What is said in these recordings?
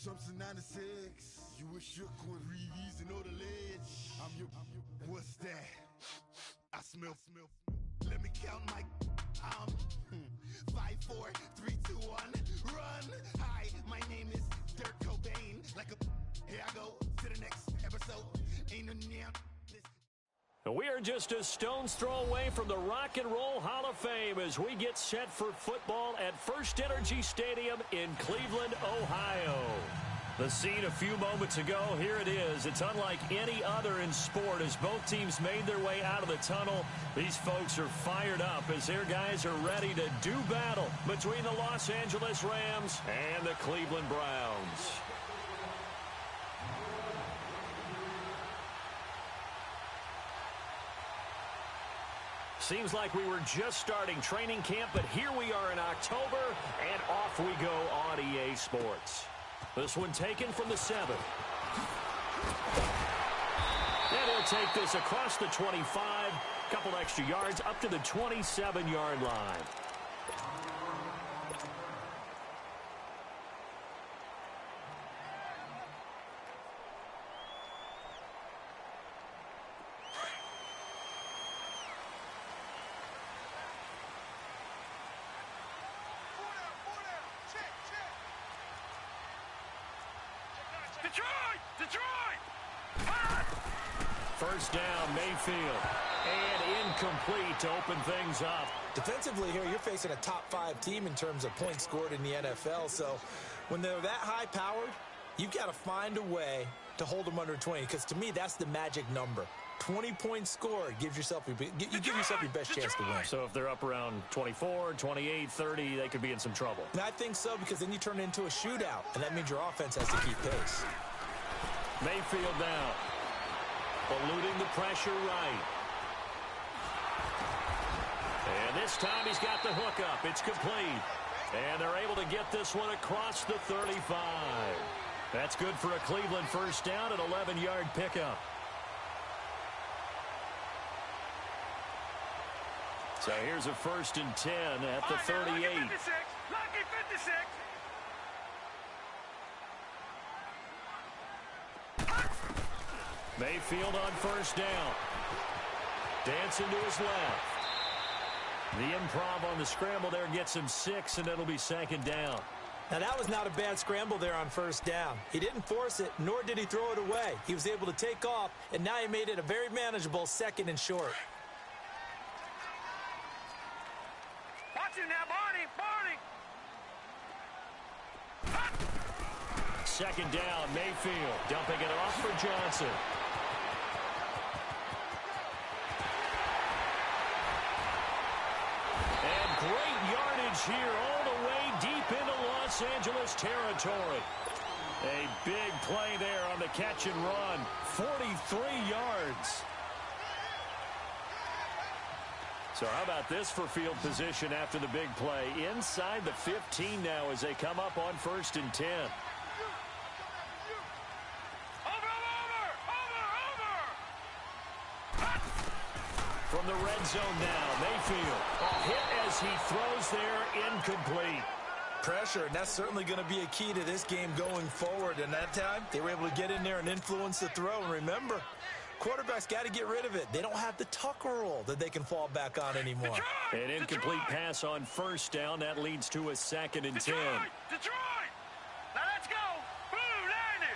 Trump's in 96. You wish you could breathe easy, know the ledge. What's that? I smell. Let me count my. 5, 4, 3, 2, 1, run. Hi, my name is Dirk Cobain. Here I go to the next episode. Ain't no damn. We are just a stone's throw away from the Rock and Roll Hall of Fame as we get set for football at First Energy Stadium in Cleveland, Ohio. The scene a few moments ago, here it is. It's unlike any other in sport as both teams made their way out of the tunnel. These folks are fired up as their guys are ready to do battle between the Los Angeles Rams and the Cleveland Browns. Seems like we were just starting training camp, but here we are in October, and off we go on EA Sports. This one taken from the 7. And he'll take this across the 25, couple extra yards up to the 27-yard line. First down, Mayfield. And incomplete to open things up. Defensively here, you're facing a top 5 team in terms of points scored in the NFL. So when they're that high-powered, you've got to find a way to hold them under 20. Because to me, that's the magic number. 20 points scored gives yourself you give yourself your best chance to win. So if they're up around 24, 28, 30, they could be in some trouble. And I think so, because then you turn it into a shootout, and that means your offense has to keep pace. Mayfield down. Eluding the pressure right. And this time he's got the hook up. It's complete. And they're able to get this one across the 35. That's good for a Cleveland first down, an 11-yard pickup. So here's a 1st and 10 at the 38. Lucky 56. Mayfield on first down. Dancing to his left. The improv on the scramble there gets him 6, and it'll be 2nd down. Now, that was not a bad scramble there on first down. He didn't force it, nor did he throw it away. He was able to take off, and now he made it a very manageable 2nd and short. Watch him now, Barney. 2nd down, Mayfield. Dumping it off for Johnson. And great yardage here all the way deep into Los Angeles territory. A big play there on the catch and run. 43 yards. So how about this for field position after the big play? Inside the 15 now as they come up on 1st and 10. From the red zone now, Mayfield. A hit as he throws there, incomplete. Pressure, and that's certainly going to be a key to this game going forward. And that time, they were able to get in there and influence the throw. And remember, quarterbacks got to get rid of it. They don't have the tuck roll that they can fall back on anymore. An incomplete pass on first down. That leads to a 2nd and 10. Detroit! Now let's go! Blue 90!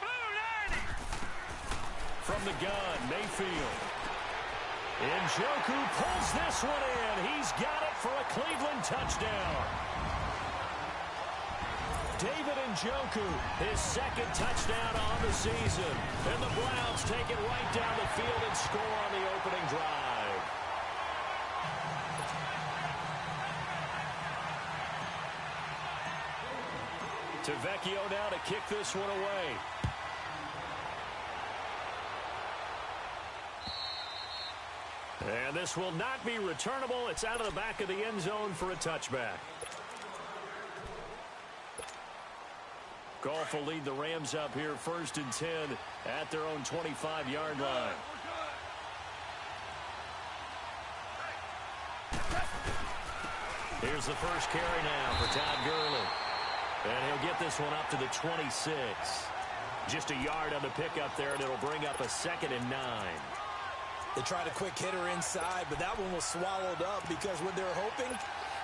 Blue 90! From the gun, Mayfield. Njoku pulls this one in. He's got it for a Cleveland touchdown. David Njoku, his 2nd touchdown on the season. And the Browns take it right down the field and score on the opening drive. Tavecchio now to kick this one away. And this will not be returnable. It's out of the back of the end zone for a touchback. COFL will lead the Rams up here 1st and 10 at their own 25-yard line. Here's the first carry now for Todd Gurley. And he'll get this one up to the 26. Just a yard on the pickup there, and it'll bring up a 2nd and 9. They tried a quick hitter inside, but that one was swallowed up because what they're hoping,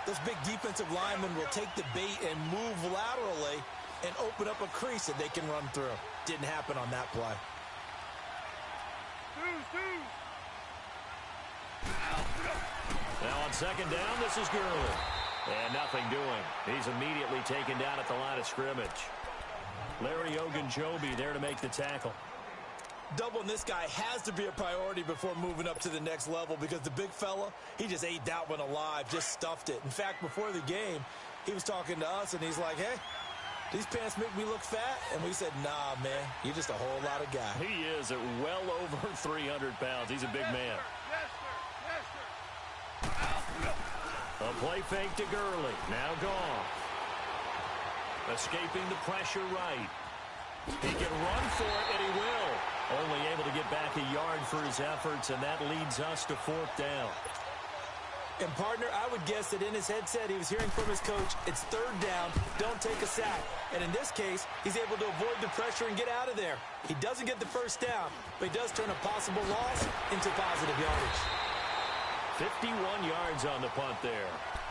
those big defensive linemen will take the bait and move laterally and open up a crease that they can run through. Didn't happen on that play. Now on 2nd down, this is Gurley. And nothing doing. He's immediately taken down at the line of scrimmage. Larry Ogunjobi there to make the tackle. Doubling this guy has to be a priority before moving up to the next level because the big fella, he just ate that one alive, just stuffed it. In fact, before the game, he was talking to us, and he's like, hey, these pants make me look fat? And we said, nah, man, you're just a whole lot of guy. He is at well over 300 pounds. He's a big man. A play fake to Gurley. Now gone. Escaping the pressure right. He can run for it, and he will. Only able to get back a yard for his efforts, and that leads us to 4th down. And, partner, I would guess that in his headset he was hearing from his coach, it's 3rd down, don't take a sack. And in this case, he's able to avoid the pressure and get out of there. He doesn't get the 1st down, but he does turn a possible loss into positive yardage. 51 yards on the punt there.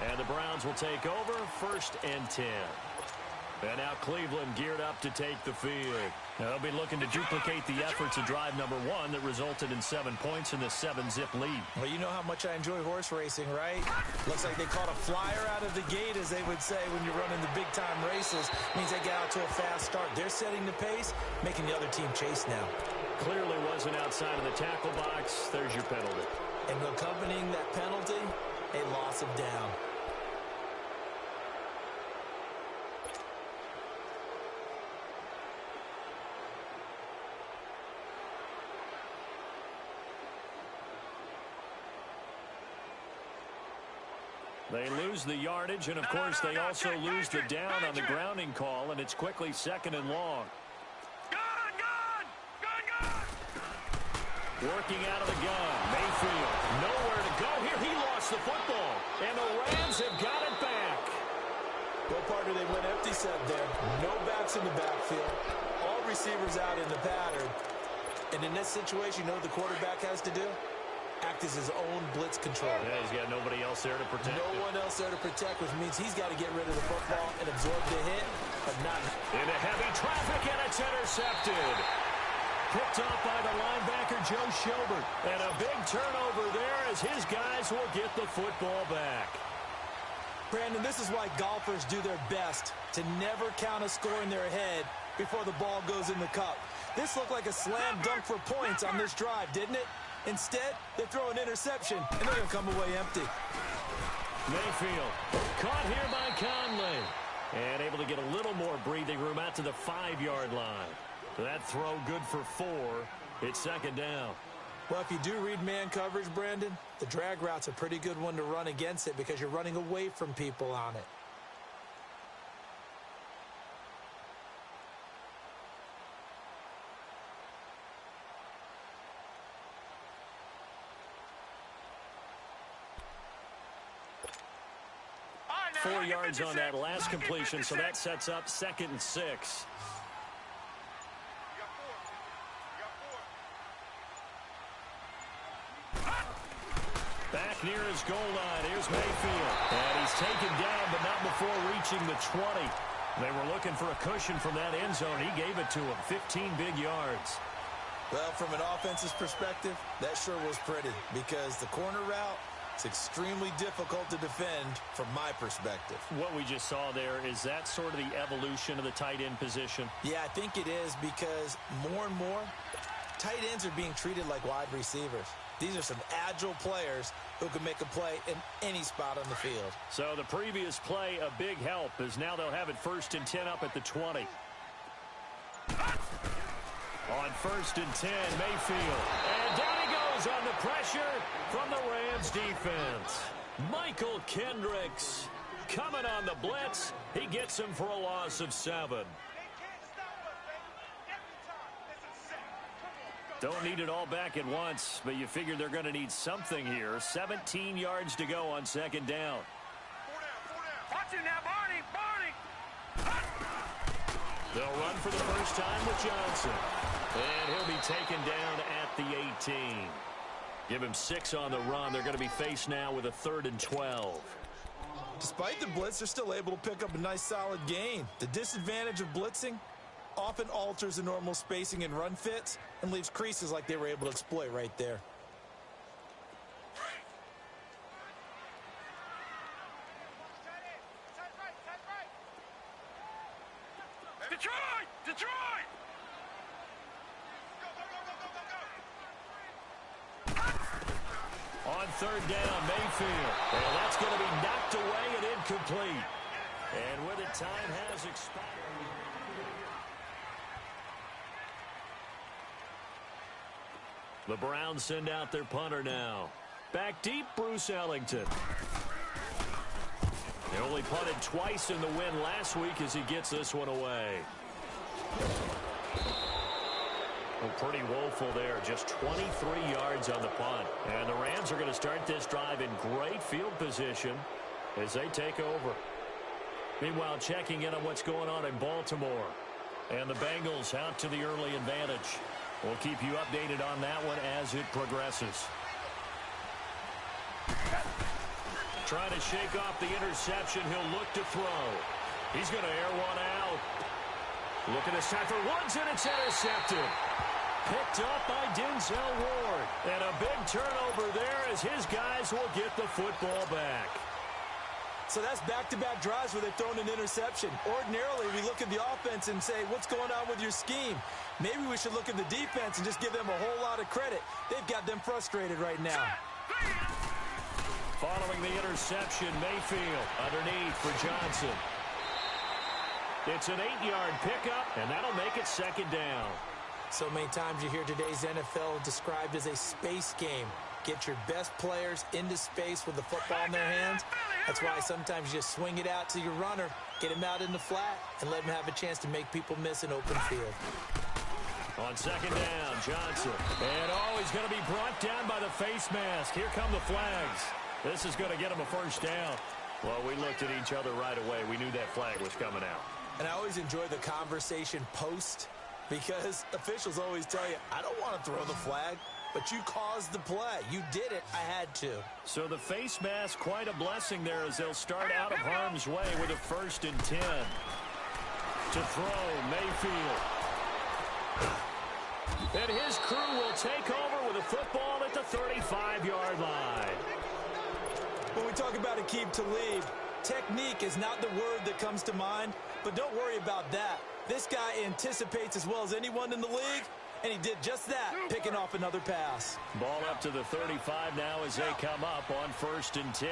And the Browns will take over 1st and 10. And now Cleveland geared up to take the field. They'll be looking to duplicate the efforts of drive number 1 that resulted in 7 points in the 7-zip lead. Well, you know how much I enjoy horse racing, right? Looks like they caught a flyer out of the gate, as they would say, when you're running the big-time races. Means they get out to a fast start. They're setting the pace, making the other team chase now. Clearly wasn't outside of the tackle box. There's your penalty. And accompanying that penalty, a loss of down. They lose the yardage, and, of course, they also lose the down on the grounding call, and it's quickly 2nd and long. Working out of the gun. Mayfield, nowhere to go here. He lost the football, and the Rams have got it back. Well, partner, they went empty set there. No backs in the backfield. All receivers out in the pattern. And in this situation, you know what the quarterback has to do? Act as his own blitz control. Yeah, he's got nobody else there to protect. No one else there to protect, which means he's got to get rid of the football and absorb the hit, but not. Into heavy traffic, and it's intercepted. Picked off by the linebacker, Joe Schobert. And a big turnover there as his guys will get the football back. Brandon, this is why golfers do their best to never count a score in their head before the ball goes in the cup. This looked like a slam dunk for points on this drive, didn't it? Instead, they throw an interception, and they're going to come away empty. Mayfield caught here by Conley. And able to get a little more breathing room out to the 5-yard line. That throw good for 4. It's 2nd down. Well, if you do read man coverage, Brandon, the drag route's a pretty good one to run against it because you're running away from people on it. Right, 4 yards on that last completion, so that sets up 2nd and 6. Back near his goal line. Here's Mayfield. And he's taken down, but not before reaching the 20. They were looking for a cushion from that end zone. He gave it to him. 15 big yards. Well, from an offense's perspective, that sure was pretty because the corner route, it's extremely difficult to defend from my perspective. What we just saw there, is that sort of the evolution of the tight end position? Yeah, I think it is because more and more, tight ends are being treated like wide receivers. These are some agile players who can make a play in any spot on the field. So the previous play, a big help, as now they'll have it 1st and 10 up at the 20. On 1st and 10, Mayfield. And down he goes on the pressure from the Rams defense. Michael Kendricks coming on the blitz. He gets him for a loss of 7. Don't need it all back at once, but you figure they're going to need something here. 17 yards to go on 2nd down. Watch it now, Barney! Barney! They'll run for the first time with Johnson. And he'll be taken down at the 18. Give him 6 on the run. They're going to be faced now with a 3rd and 12. Despite the blitz, they're still able to pick up a nice solid gain. The disadvantage of blitzing often alters the normal spacing and run fits and leaves creases like they were able to exploit right there. Detroit! Detroit! On 3rd down, Mayfield. And that's going to be knocked away and incomplete. And with it, time has expired. The Browns send out their punter now. Back deep, Bruce Ellington. They only punted twice in the win last week as he gets this one away. Well, pretty woeful there. Just 23 yards on the punt. And the Rams are going to start this drive in great field position as they take over. Meanwhile, checking in on what's going on in Baltimore. And the Bengals out to the early advantage. We'll keep you updated on that one as it progresses. Trying to shake off the interception. He'll look to throw. He's going to air one out. Looking to set for Woods, and it's intercepted. Picked up by Denzel Ward. And a big turnover there as his guys will get the football back. So that's back-to-back drives where they've thrown an interception. Ordinarily, we look at the offense and say, what's going on with your scheme? Maybe we should look at the defense and just give them a whole lot of credit. They've got them frustrated right now. Following the interception, Mayfield underneath for Johnson. It's an 8-yard pickup, and that'll make it 2nd down. So many times you hear today's NFL described as a space game. Get your best players into space with the football in their hands. That's why sometimes you just swing it out to your runner, get him out in the flat, and let him have a chance to make people miss an open field. On 2nd down, Johnson. And he's going to be brought down by the face mask. Here come the flags. This is going to get him a 1st down. Well, we looked at each other right away. We knew that flag was coming out. And I always enjoy the conversation post because officials always tell you, I don't want to throw the flag, but you caused the play. You did it. I had to. So the face mask, quite a blessing there as they'll start out of harm's way with a 1st and 10. To throw, Mayfield. And his crew will take over with a football at the 35-yard line. When we talk about Aqib Talib, technique is not the word that comes to mind, but don't worry about that. This guy anticipates as well as anyone in the league, and he did just that, picking off another pass. Ball up to the 35 now as they come up on 1st and 10.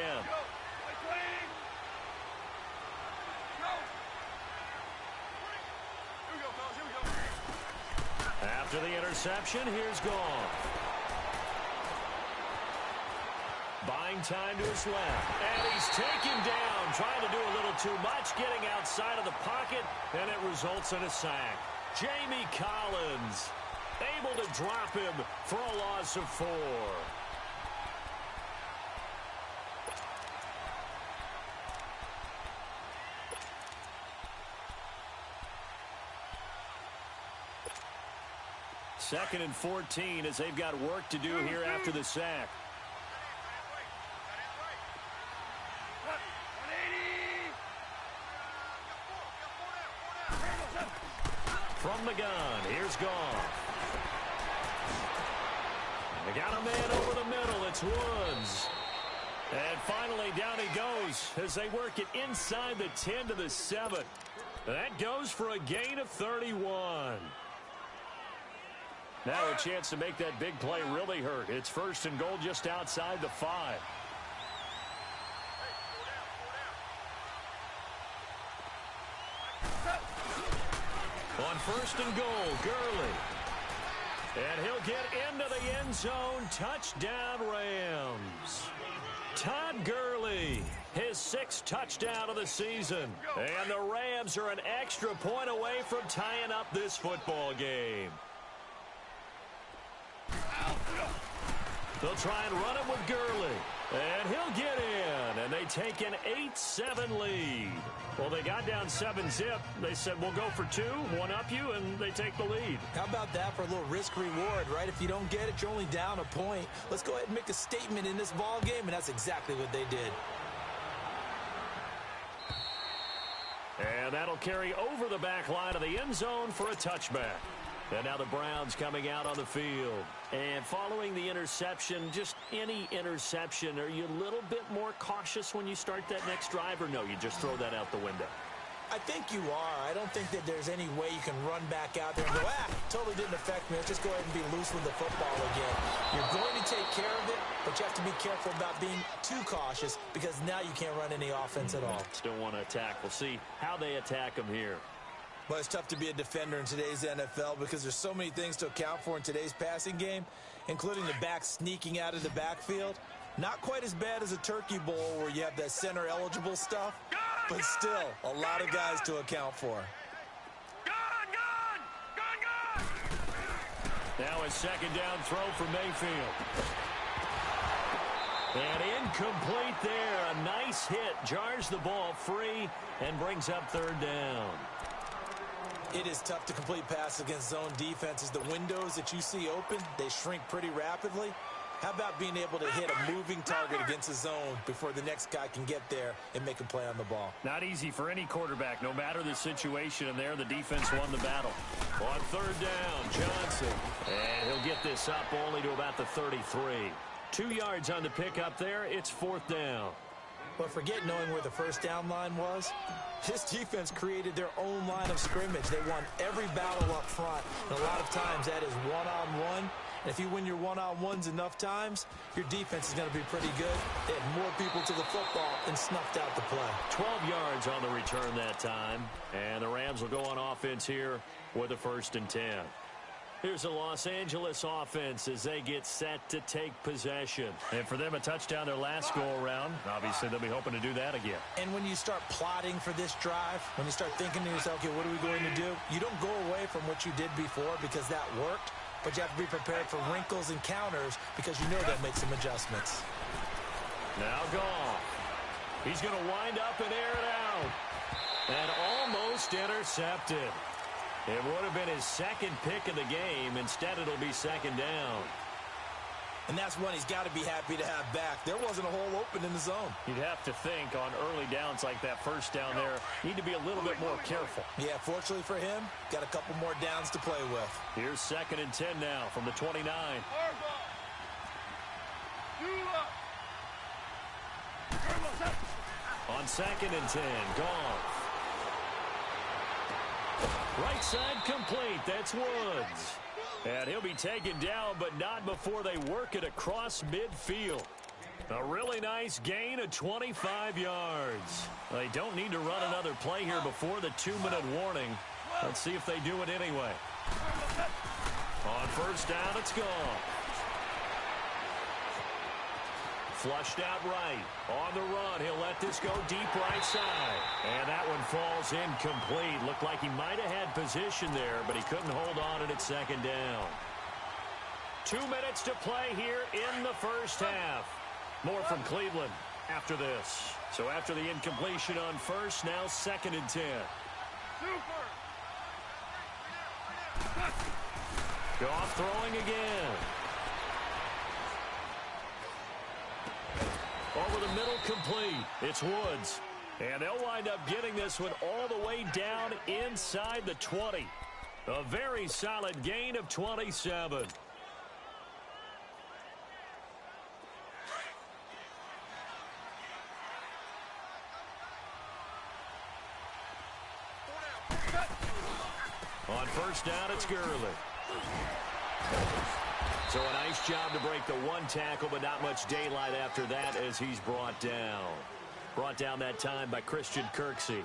After the interception, here's Goff. Buying time to his left. And he's taken down, trying to do a little too much, getting outside of the pocket, and it results in a sack. Jamie Collins able to drop him for a loss of 4. Second and 14 as they've got work to do here after the sack. From the gun, here's Goff. They got a man over the middle. It's Woods. And finally, down he goes as they work it inside the 10 to the 7. That goes for a gain of 31. Now a chance to make that big play really hurt. It's 1st and goal just outside the 5. On 1st and goal, Gurley. And he'll get into the end zone. Touchdown, Rams. Todd Gurley, his 6th touchdown of the season. And the Rams are an extra point away from tying up this football game. They'll try and run it with Gurley. And he'll get in, and they take an 8-7 lead. Well, they got down 7-zip. They said, we'll go for 2, one up you, and they take the lead. How about that for a little risk-reward, right? If you don't get it, you're only down a point. Let's go ahead and make a statement in this ball game, and that's exactly what they did. And that'll carry over the back line of the end zone for a touchback. And now the Browns coming out on the field. And following the interception, just any interception, are you a little bit more cautious when you start that next drive, or no, you just throw that out the window? I think you are. I don't think that there's any way you can run back out there and go, totally didn't affect me. Let's just go ahead and be loose with the football again. You're going to take care of it, but you have to be careful about being too cautious because now you can't run any offense at all. Still want to attack. We'll see how they attack them here. Well, it's tough to be a defender in today's NFL because there's so many things to account for in today's passing game, including the back sneaking out of the backfield. Not quite as bad as a turkey bowl where you have that center-eligible stuff, but still a lot of guys to account for. Now a second down throw for Mayfield. And incomplete there. A nice hit. Jars the ball free and brings up third down. It is tough to complete passes against zone defenses. The windows that you see open, they shrink pretty rapidly. How about being able to hit a moving target against a zone before the next guy can get there and make a play on the ball? Not easy for any quarterback, no matter the situation. And there, the defense won the battle. On third down, Johnson. And he'll get this up only to about the 33. 2 yards on the pickup there. It's fourth down. But forget knowing where the first down line was. This defense created their own line of scrimmage. They won every battle up front. And a lot of times that is one-on-one. And if you win your one-on-ones enough times, your defense is going to be pretty good. They had more people to the football and snuffed out the play. 12 yards on the return that time. And the Rams will go on offense here with a 1st and 10. Here's the Los Angeles offense as they get set to take possession. And for them, a touchdown their last go-around. Obviously, they'll be hoping to do that again. And when you start plotting for this drive, when you start thinking to yourself, okay, what are we going to do? You don't go away from what you did before because that worked, but you have to be prepared for wrinkles and counters because you know they'll make some adjustments. Now Goff. He's going to wind up and air it out. And almost intercepted. It would have been his second pick of the game. Instead, it'll be second down. And that's one he's got to be happy to have back. There wasn't a hole open in the zone. You'd have to think on early downs like that first down there, need to be a little bit more careful. Yeah, fortunately for him, got a couple more downs to play with. Here's 2nd and 10 now from the 29. On 2nd and 10, Goff. Right side complete. That's Woods. And he'll be taken down, but not before they work it across midfield. A really nice gain of 25 yards. They don't need to run another play here before the 2-minute warning. Let's see if they do it anyway. On first down, it's Goff. Flushed out right. On the run, he'll let this go deep right side. And that one falls incomplete. Looked like he might have had position there, but he couldn't hold on it at second down. 2 minutes to play here in the first half. More from Cleveland after this. So after the incompletion on first, now 2nd and 10. Goff throwing again. Over the middle, complete. It's Woods. And they'll wind up getting this one all the way down inside the 20. A very solid gain of 27. On first down, it's Gurley. So a nice job to break the one tackle, but not much daylight after that as he's brought down. Brought down that time by Christian Kirksey.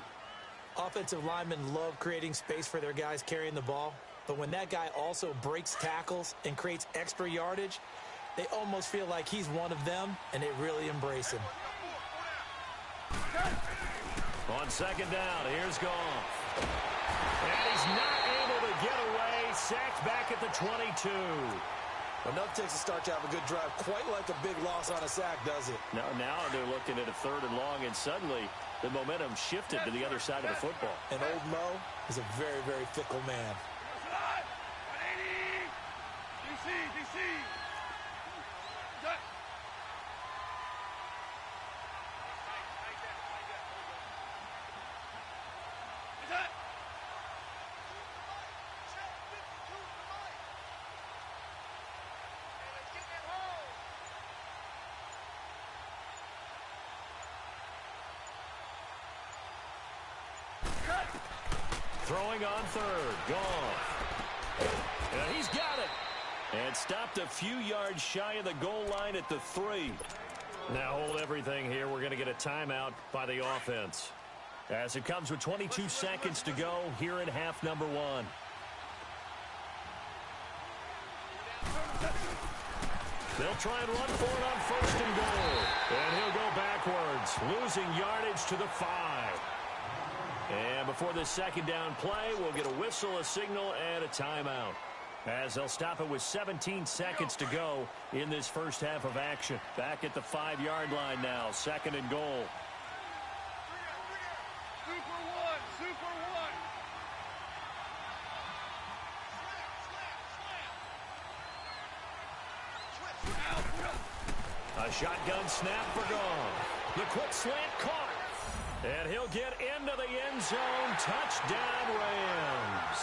Offensive linemen love creating space for their guys carrying the ball, but when that guy also breaks tackles and creates extra yardage, they almost feel like he's one of them, and they really embrace him. On second down, here's Goff. And he's not able to get away. Sacked back at the 22. Enough takes a start to have a good drive. Quite like a big loss on a sack, does it? Now they're looking at a 3rd and long, and suddenly the momentum shifted to the other side of the football. And old Mo is a very, very fickle man. DC. Throwing on 3rd. Goff. And he's got it. And stopped a few yards shy of the goal line at the 3. Now hold everything here. We're going to get a timeout by the offense. As it comes with 22 seconds to go here in half number 1. They'll try and run for it on 1st and goal. And he'll go backwards, losing yardage to the 5. And before this 2nd down play, we'll get a whistle, a signal, and a timeout. As they'll stop it with 17 seconds to go in this first half of action. Back at the 5-yard line now, 2nd and goal. Super one. A shotgun snap for Goff. The quick slant caught. And he'll get into the end zone. Touchdown, Rams.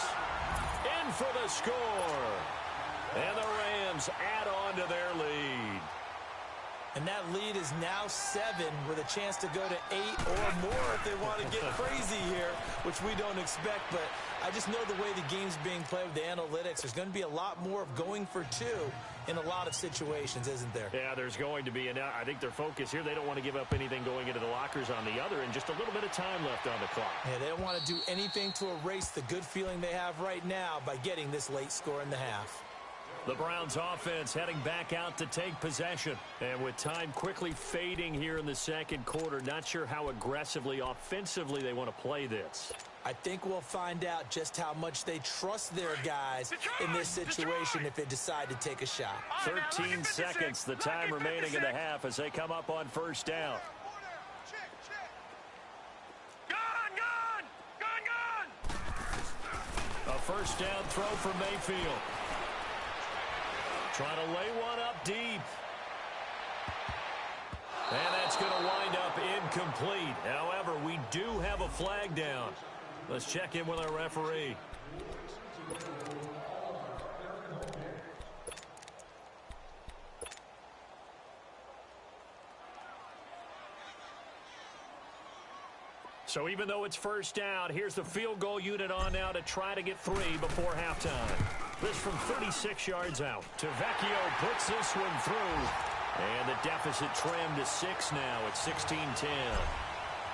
In for the score. And the Rams add on to their lead. And that lead is now 7 with a chance to go to 8 or more if they want to get crazy here, which we don't expect. But I just know the way the game's being played with the analytics, there's going to be a lot more of going for 2 in a lot of situations, isn't there? Yeah, there's going to be. And I think their focus here, they don't want to give up anything going into the lockers on the other, and just a little bit of time left on the clock. Yeah, they don't want to do anything to erase the good feeling they have right now by getting this late score in the half. The Browns offense heading back out to take possession. And with time quickly fading here in the 2nd quarter, not sure how aggressively, offensively they want to play this. I think we'll find out just how much they trust their guys in this situation if they decide to take a shot. 13 seconds, the time remaining in the half as they come up on 1st down. Gone! A 1st down throw for Mayfield. Trying to lay one up deep. And that's going to wind up incomplete. However, we do have a flag down. Let's check in with our referee. So even though it's 1st down, here's the field goal unit on now to try to get 3 before halftime. This from 36 yards out. Vecchio puts this one through. And the deficit trimmed to 6 now at 16-10.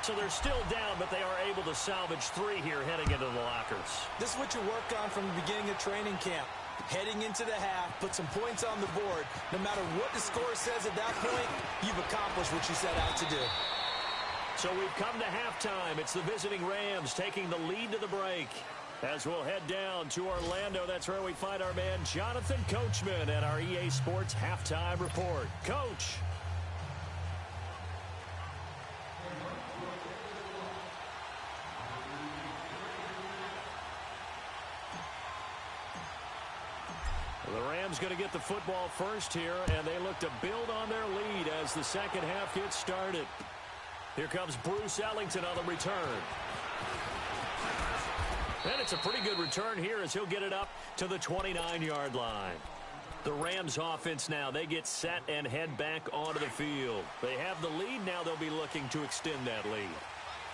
So they're still down, but they are able to salvage 3 here heading into the lockers. This is what you work on from the beginning of training camp. Heading into the half, put some points on the board. No matter what the score says at that point, you've accomplished what you set out to do. So we've come to halftime. It's the visiting Rams taking the lead to the break. As we'll head down to Orlando, that's where we find our man Jonathan Coachman at our EA Sports Halftime Report. Coach. The Rams going to get the football first here, and they look to build on their lead as the 2nd half gets started. Here comes Bruce Ellington on the return. And it's a pretty good return here as he'll get it up to the 29-yard line. The Rams offense now, they get set and head back onto the field. They have the lead now. They'll be looking to extend that lead.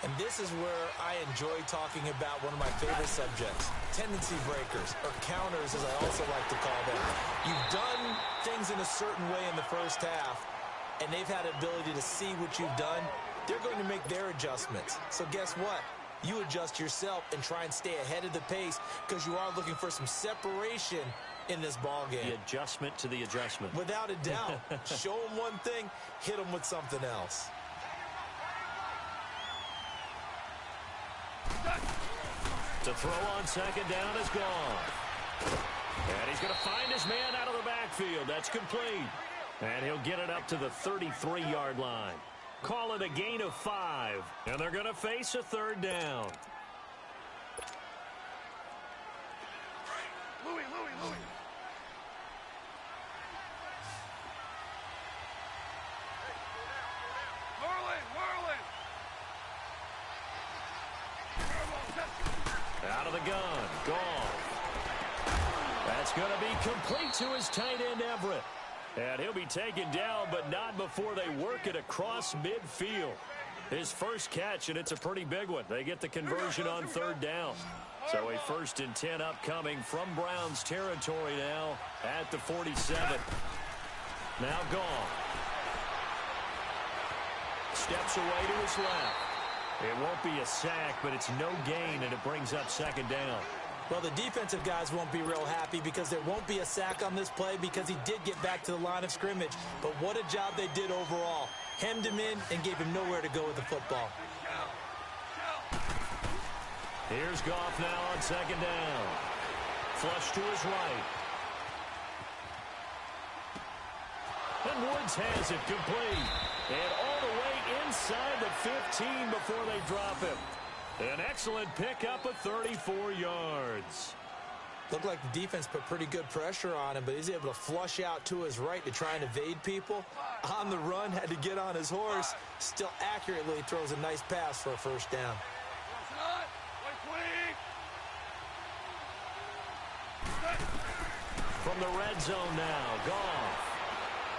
And this is where I enjoy talking about one of my favorite subjects, tendency breakers, or counters as I also like to call them. You've done things in a certain way in the first half, and they've had the ability to see what you've done. They're going to make their adjustments. So guess what? You adjust yourself and try and stay ahead of the pace because you are looking for some separation in this ball game. The adjustment to the adjustment. Without a doubt. Show them one thing, hit them with something else. To throw on 2nd down is gone. And he's going to find his man out of the backfield. That's complete. And he'll get it up to the 33-yard line. Call it a gain of 5. And they're going to face a third down. Louis. Marlin. Out of the gun. Gone. That's going to be complete to his tight end, Everett. And he'll be taken down, but not before they work it across midfield. His first catch, and it's a pretty big one. They get the conversion on third down. So a 1st and 10 upcoming from Browns territory now at the 47. Now gone. Steps away to his left. It won't be a sack, but it's no gain, and it brings up 2nd down. Well, the defensive guys won't be real happy because there won't be a sack on this play because he did get back to the line of scrimmage. But what a job they did overall. Hemmed him in and gave him nowhere to go with the football. Here's Goff now on 2nd down. Flush to his right. And Woods has it complete. And all the way inside the 15 before they drop him. An excellent pickup of 34 yards. Looked like the defense put pretty good pressure on him, but he's able to flush out to his right to try and evade people. On the run, had to get on his horse. Still accurately throws a nice pass for a 1st down. From the red zone now, Goff.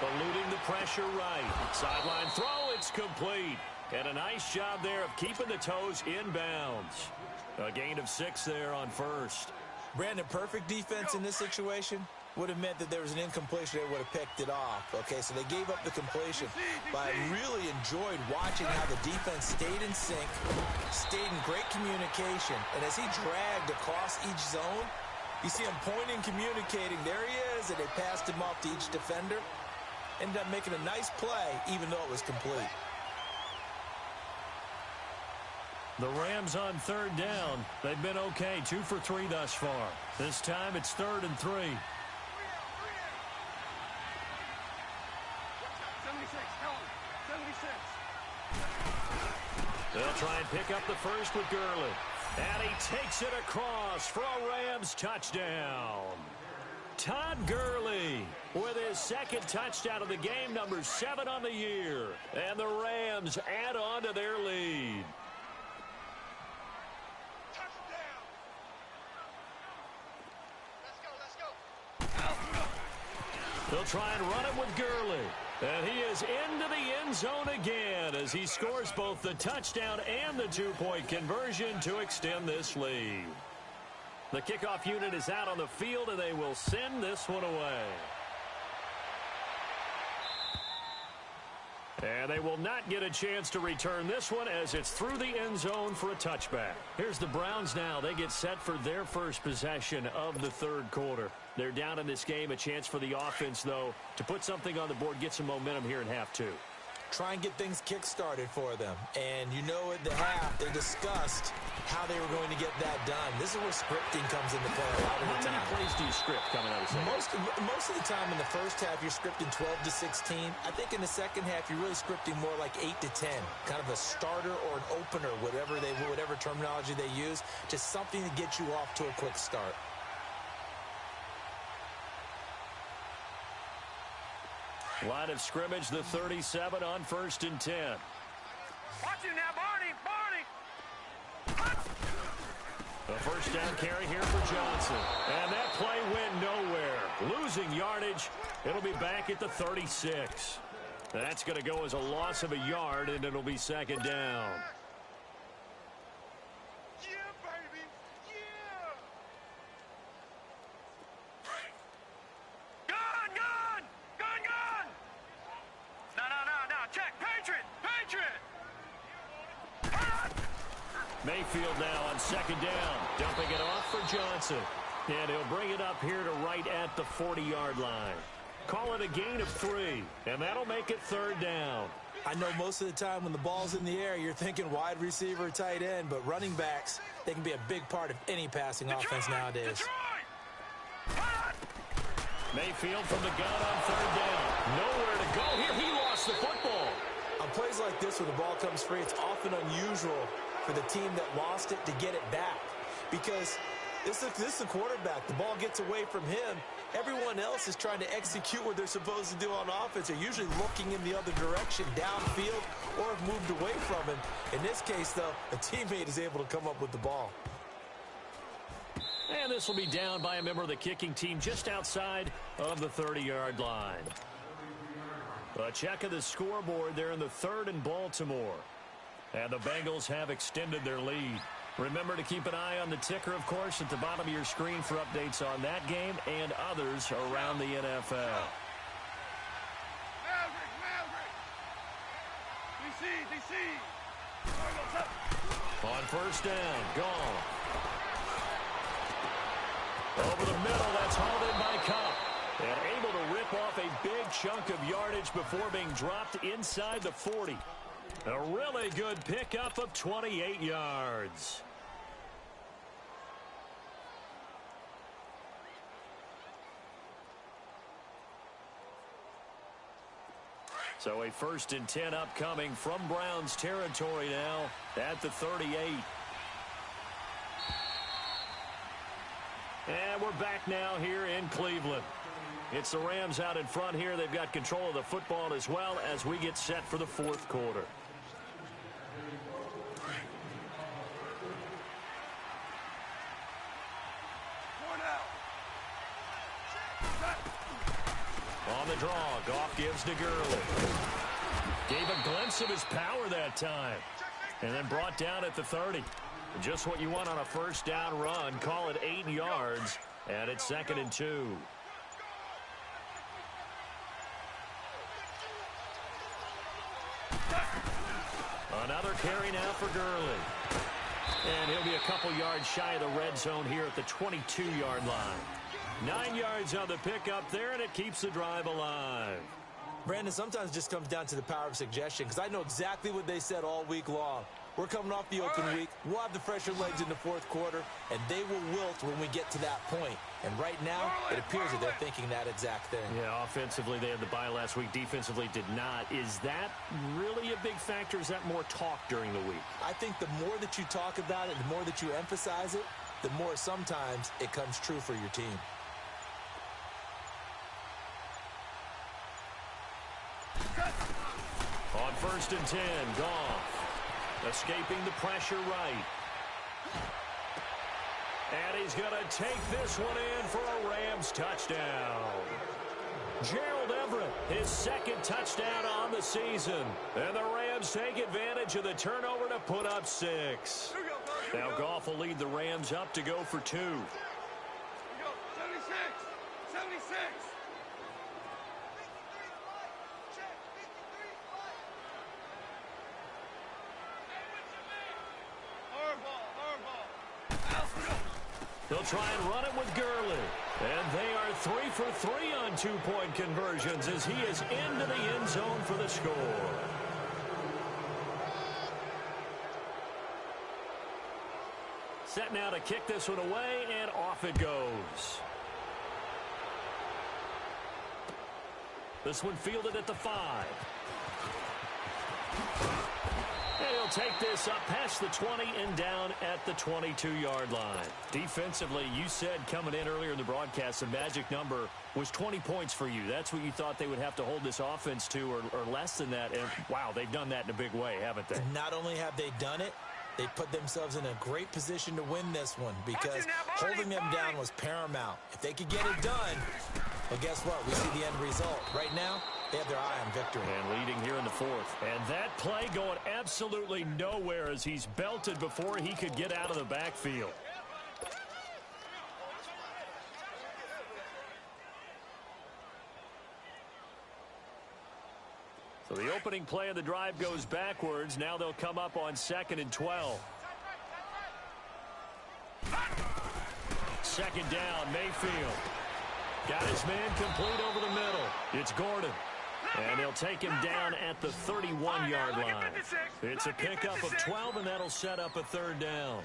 Eluding the pressure right. Sideline throw, it's complete. And a nice job there of keeping the toes inbounds. A gain of 6 there on 1st. Brandon, perfect defense in this situation would have meant that there was an incompletion. They would have picked it off. Okay, so they gave up the completion. But I really enjoyed watching how the defense stayed in sync, stayed in great communication. And as he dragged across each zone, you see him pointing, communicating. There he is, and they passed him off to each defender. Ended up making a nice play, even though it was complete. The Rams on 3rd down. They've been okay, 2 for 3 thus far. This time it's 3rd and 3. 76, tell him. 76. They'll try and pick up the first with Gurley. And he takes it across for a Rams touchdown. Todd Gurley with his 2nd touchdown of the game, number 7 on the year. And the Rams add on to their lead. They'll try and run him with Gurley. And he is into the end zone again as he scores both the touchdown and the 2-point conversion to extend this lead. The kickoff unit is out on the field, and they will send this one away. And they will not get a chance to return this one as it's through the end zone for a touchback. Here's the Browns now. They get set for their first possession of the 3rd quarter. They're down in this game. A chance for the offense, though, to put something on the board, get some momentum here in half 2. Try and get things kick-started for them. And you know at the half, they discussed how they were going to get that done. This is where scripting comes into play a lot of the time. How many plays do you script coming out of the second? Most of the time in the first half, you're scripting 12 to 16. I think in the second half, you're really scripting more like 8 to 10. Kind of a starter or an opener, whatever terminology they use, just something to get you off to a quick start. Line of scrimmage, the 37 on 1st and 10. Watch him now, Barney. A 1st down carry here for Johnson. And that play went nowhere. Losing yardage. It'll be back at the 36. That's going to go as a loss of a yard, and it'll be 2nd down. Mayfield now on 2nd down, dumping it off for Johnson. And he'll bring it up here to right at the 40-yard line. Call it a gain of 3, and that'll make it 3rd down. I know most of the time when the ball's in the air, you're thinking wide receiver, tight end, but running backs, they can be a big part of any passing offense nowadays. Mayfield from the gun on third down. Nowhere to go here. He lost the football. On plays like this where the ball comes free, it's often unusual for the team that lost it to get it back. Because this is a quarterback. The ball gets away from him. Everyone else is trying to execute what they're supposed to do on offense. They're usually looking in the other direction, downfield, or have moved away from him. In this case, though, a teammate is able to come up with the ball. And this will be down by a member of the kicking team just outside of the 30-yard line. A check of the scoreboard there in the third and Baltimore. And the Bengals have extended their lead. Remember to keep an eye on the ticker, of course, at the bottom of your screen for updates on that game and others around the NFL. Maverick. DC. On first down, gone. Over the middle, that's hauled in by Cup. And able to rip off a big chunk of yardage before being dropped inside the 40. A really good pickup of 28 yards. So a 1st and 10 upcoming from Browns territory now at the 38. And we're back now here in Cleveland. It's the Rams out in front here. They've got control of the football as well as we get set for the fourth quarter. On the draw, Goff gives to Gurley. Gave a glimpse of his power that time. And then brought down at the 30. Just what you want on a first down run. Call it 8 yards. And it's 2nd and 2. Another carry now for Gurley. And he'll be a couple yards shy of the red zone here at the 22-yard line. 9 yards on the pickup there, and it keeps the drive alive. Brandon, sometimes it just comes down to the power of suggestion, because I know exactly what they said all week long. We're coming off the open week. We'll have the fresher legs in the fourth quarter, and they will wilt when we get to that point. And right now, it appears that they're thinking that exact thing. Yeah, offensively, they had the bye last week. Defensively, did not. Is that really a big factor? Is that more talk during the week? I think the more that you talk about it, the more that you emphasize it, the more sometimes it comes true for your team. On 1st and 10, Goff. Escaping the pressure right. And he's going to take this one in for a Rams touchdown. Gerald Everett, his 2nd touchdown on the season. And the Rams take advantage of the turnover to put up 6. Now Goff will lead the Rams up to go for 2. 76. They'll try and run it with Gurley. And they are 3 for 3 on 2-point conversions as he is into the end zone for the score. Set now to kick this one away, and off it goes. This one fielded at the 5. And he'll take this up past the 20 and down at the 22-yard line. Defensively, you said coming in earlier in the broadcast, the magic number was 20 points for you. That's what you thought they would have to hold this offense to, or less than that. And, wow, they've done that in a big way, haven't they? And not only have they done it, they put themselves in a great position to win this one because holding them down was paramount. If they could get it done, well, guess what? We see the end result. Right now, they have their eye on victory. And leading here in the 4th. And that play going absolutely nowhere as he's belted before he could get out of the backfield. So the opening play of the drive goes backwards. Now they'll come up on 2nd and 12. 2nd down, Mayfield. Got his man complete over the middle. It's Gordon. And they'll take him down at the 31-yard line. It's a pickup of 12, and that'll set up a 3rd down.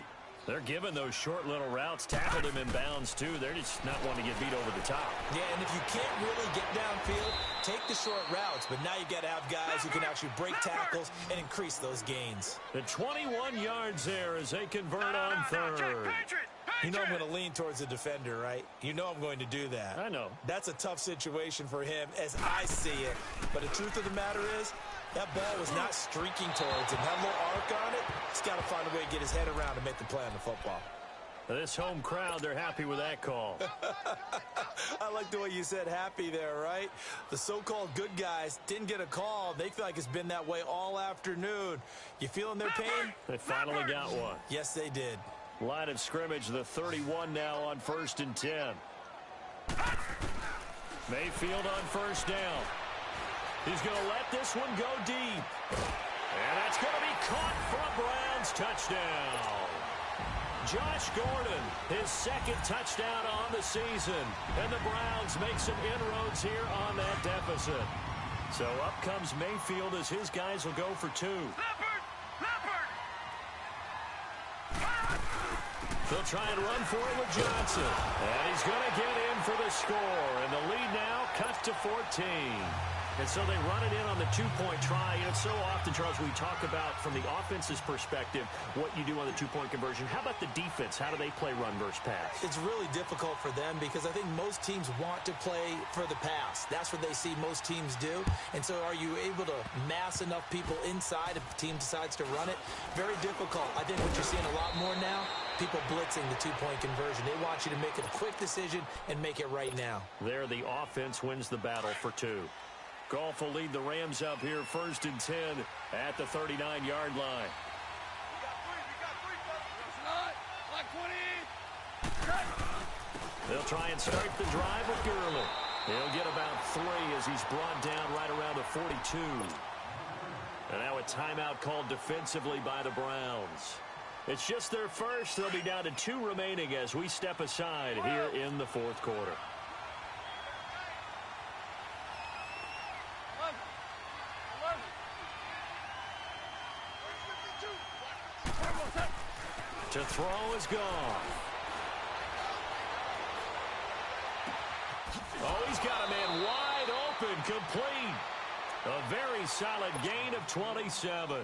They're giving those short little routes, tackled him in bounds, too. They're just not wanting to get beat over the top. Yeah, and if you can't really get downfield, take the short routes. But now you got to have guys who can actually break tackles and increase those gains. The 21 yards there as they convert on third. You know I'm going to lean towards the defender, right? You know I'm going to do that. I know. That's a tough situation for him as I see it. But the truth of the matter is, that ball was not streaking towards him. That little arc on it, he's got to find a way to get his head around and make the play on the football. This home crowd, they're happy with that call. I like the way you said happy there, right? The so-called good guys didn't get a call. They feel like it's been that way all afternoon. You feeling their pain? They finally got one. Yes, they did. Line of scrimmage, the 31 now on 1st and 10. Mayfield on first down. He's going to let this one go deep. And that's going to be caught for a Browns touchdown. Josh Gordon, his second touchdown on the season. And the Browns make some inroads here on that deficit. So up comes Mayfield as his guys will go for two. They'll try and run for it with Johnson. And he's going to get in for the score. And the lead now cut to 14. And so they run it in on the two-point try. You know, so often, Charles, we talk about, from the offense's perspective, what you do on the two-point conversion. How about the defense? How do they play run versus pass? It's really difficult for them because I think most teams want to play for the pass. That's what they see most teams do. And so are you able to mass enough people inside if the team decides to run it? Very difficult. I think what you're seeing a lot more now, people blitzing the two-point conversion. They want you to make a quick decision and make it right now. There, the offense wins the battle for two. Goff will lead the Rams up here 1st and 10 at the 39-yard line. They'll try and start the drive with Gurley. He'll get about 3 as he's brought down right around the 42. And now a timeout called defensively by the Browns. It's just their first. They'll be down to 2 remaining as we step aside here in the 4th quarter. To throw is gone. Oh, he's got a man wide open, complete. A very solid gain of 27.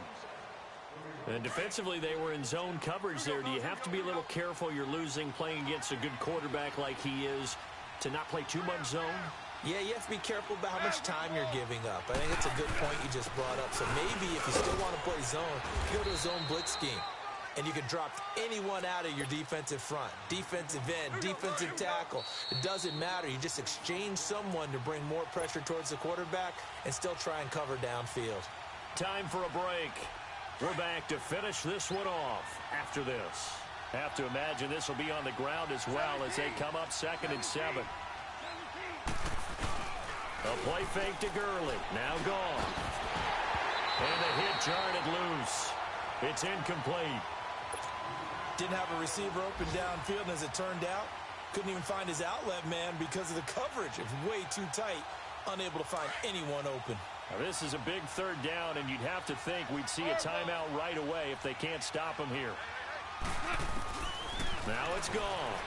And defensively, they were in zone coverage there. Do you have to be a little careful? You're losing, playing against a good quarterback like he is, to not play too much zone? Yeah, you have to be careful about how much time you're giving up. I think it's a good point you just brought up. So maybe if you still want to play zone, go to a zone blitz scheme. And you can drop anyone out of your defensive front, defensive end, defensive tackle. It doesn't matter. You just exchange someone to bring more pressure towards the quarterback and still try and cover downfield. Time for a break. We're back to finish this one off after this. Have to imagine this will be on the ground as well as they come up 2nd and 7. A play fake to Gurley. Now gone. And the hit jarred it loose. It's incomplete. Didn't have a receiver open downfield, and as it turned out, couldn't even find his outlet man because of the coverage. It was way too tight, unable to find anyone open. Now this is a big 3rd down, and you'd have to think we'd see a timeout right away if they can't stop him here. Now it's gone.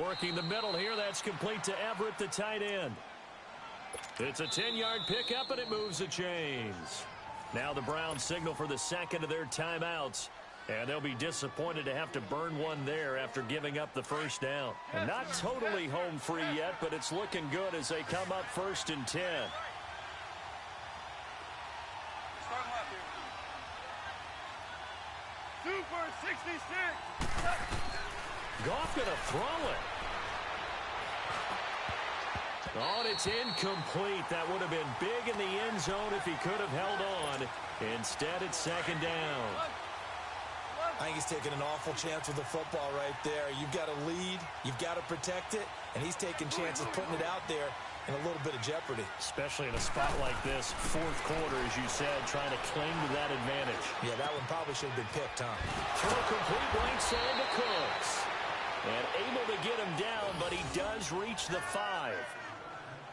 Working the middle here, that's complete to Everett, the tight end. It's a 10-yard pickup, and it moves the chains. Now the Browns signal for the 2nd of their timeouts, and they'll be disappointed to have to burn one there after giving up the 1st down. And not totally home free yet, but it's looking good as they come up 1st and 10. Super 66. Goff going to throw it. Oh, and it's incomplete. That would have been big in the end zone if he could have held on. Instead, it's 2nd down. I think he's taking an awful chance with the football right there. You've got to lead. You've got to protect it. And he's taking chances putting it out there in a little bit of jeopardy. Especially in a spot like this, 4th quarter, as you said, trying to cling to that advantage. Yeah, that one probably should have been picked, huh? Throw complete right side to Cooks. And able to get him down, but he does reach the 5.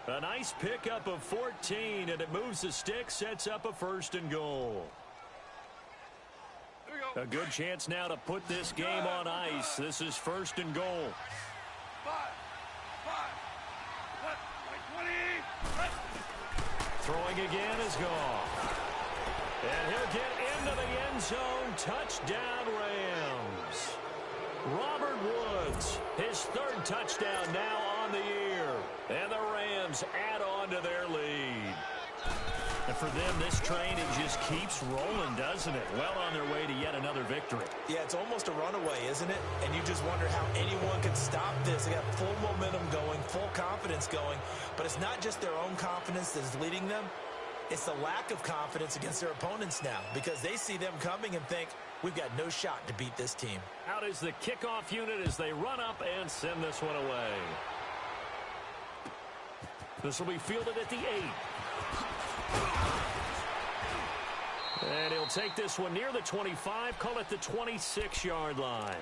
A nice pickup of 14, and it moves the stick, sets up a 1st and goal. A good chance now to put this game on ice. This is 1st and goal. 20. Throwing again is gone. And he'll get into the end zone. Touchdown, Rams. Robert Woods, his 3rd touchdown now on the year. And the Rams add on to their lead. And for them, this train, it just keeps rolling, doesn't it? Well on their way to yet another victory. Yeah, it's almost a runaway, isn't it? And you just wonder how anyone could stop this. They got full momentum going, full confidence going. But it's not just their own confidence that is leading them. It's the lack of confidence against their opponents now, because they see them coming and think, we've got no shot to beat this team. Out is the kickoff unit as they run up and send this one away. This will be fielded at the 8. And he'll take this one near the 25, call it the 26-yard line.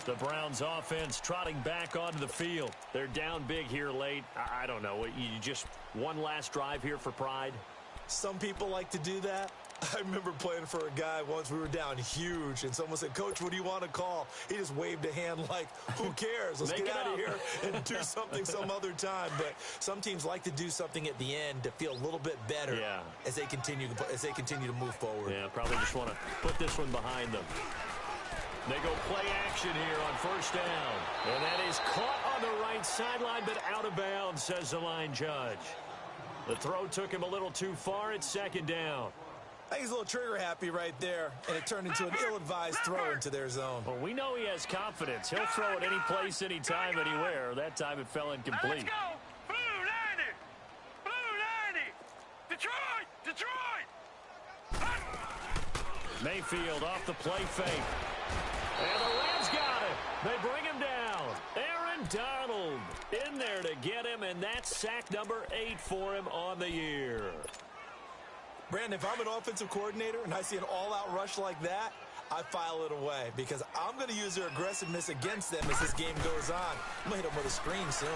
The Browns offense trotting back onto the field. They're down big here late. I don't know. You just one last drive here for pride? Some people like to do that. I remember playing for a guy once. We were down huge, and someone said, Coach, what do you want to call? He just waved a hand like, who cares? Let's get out of here and do something some other time. But some teams like to do something at the end to feel a little bit better as they continue to move forward. Yeah, probably just want to put this one behind them. They go play action here on 1st down. And that is caught on the right sideline, but out of bounds, says the line judge. The throw took him a little too far. It's 2nd down. I think he's a little trigger happy right there, and it turned into an ill-advised throw into their zone. Well, we know he has confidence. He'll throw it any place, anytime, anywhere. That time it fell incomplete. Let's go. Blue 90. Blue 90. Detroit. Mayfield off the play fake. And the Rams got it. They bring him down. Aaron Donald in there to get him, and that's sack number 8 for him on the year. Brandon, if I'm an offensive coordinator and I see an all-out rush like that, I file it away because I'm going to use their aggressiveness against them as this game goes on. I'm going to hit them with a screen soon.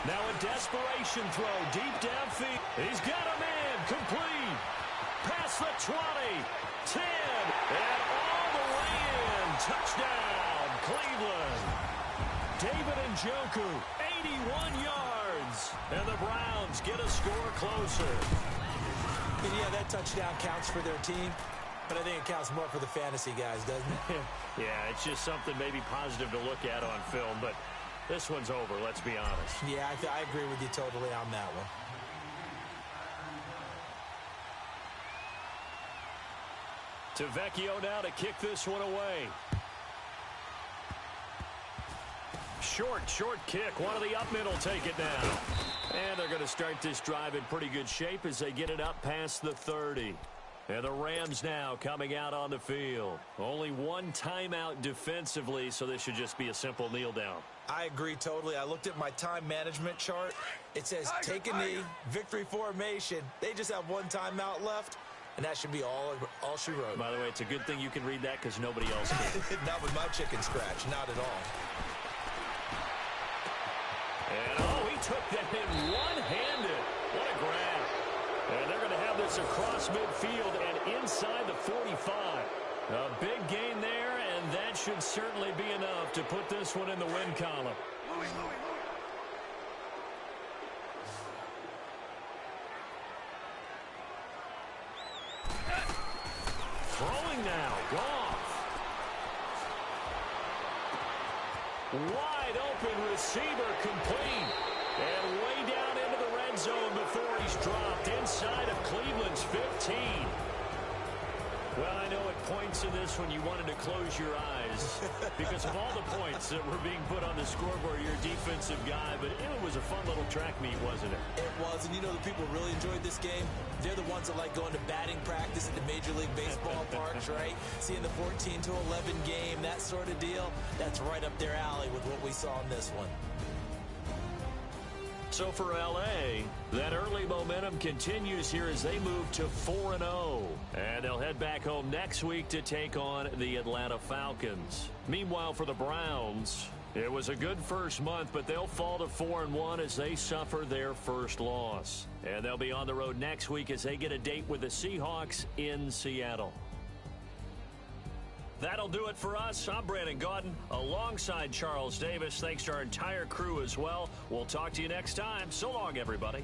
Now a desperation throw deep downfield. He's got a man complete. Past the 20, 10, and all the way in. Touchdown, Cleveland. David Njoku, 81 yards. And the Browns get a score closer. And yeah, that touchdown counts for their team, but I think it counts more for the fantasy guys, doesn't it? Yeah, it's just something maybe positive to look at on film, but this one's over, let's be honest. Yeah, I agree with you totally on that one. Tavecchio now to kick this one away. Short kick. One of the up middle take it down. And they're going to start this drive in pretty good shape as they get it up past the 30. And the Rams now coming out on the field. Only one timeout defensively, so this should just be a simple kneel down. I agree totally. I looked at my time management chart. It says take a knee, victory formation. They just have one timeout left, and that should be all she wrote. By the way, it's a good thing you can read that because nobody else can. Not with my chicken scratch, not at all. And, he took that in one-handed. What a grab. And they're going to have this across midfield and inside the 45. A big gain there, and that should certainly be enough to put this one in the win column. Throwing now. Goff. Wide open receiver complete. And way down into the red zone before he's dropped inside of Cleveland's 15. Well, I know at points in this one you wanted to close your eyes because of all the points that were being put on the scoreboard. You're a defensive guy, but it was a fun little track meet, wasn't it? It was, and you know the people really enjoyed this game? They're the ones that like going to batting practice at the Major League Baseball parks, right? Seeing the 14-11 game, that sort of deal, that's right up their alley with what we saw in this one. So for L.A., that early momentum continues here as they move to 4-0. And they'll head back home next week to take on the Atlanta Falcons. Meanwhile, for the Browns, it was a good first month, but they'll fall to 4-1 as they suffer their first loss. And they'll be on the road next week as they get a date with the Seahawks in Seattle. That'll do it for us. I'm Brandon Gaudin alongside Charles Davis. Thanks to our entire crew as well. We'll talk to you next time. So long, everybody.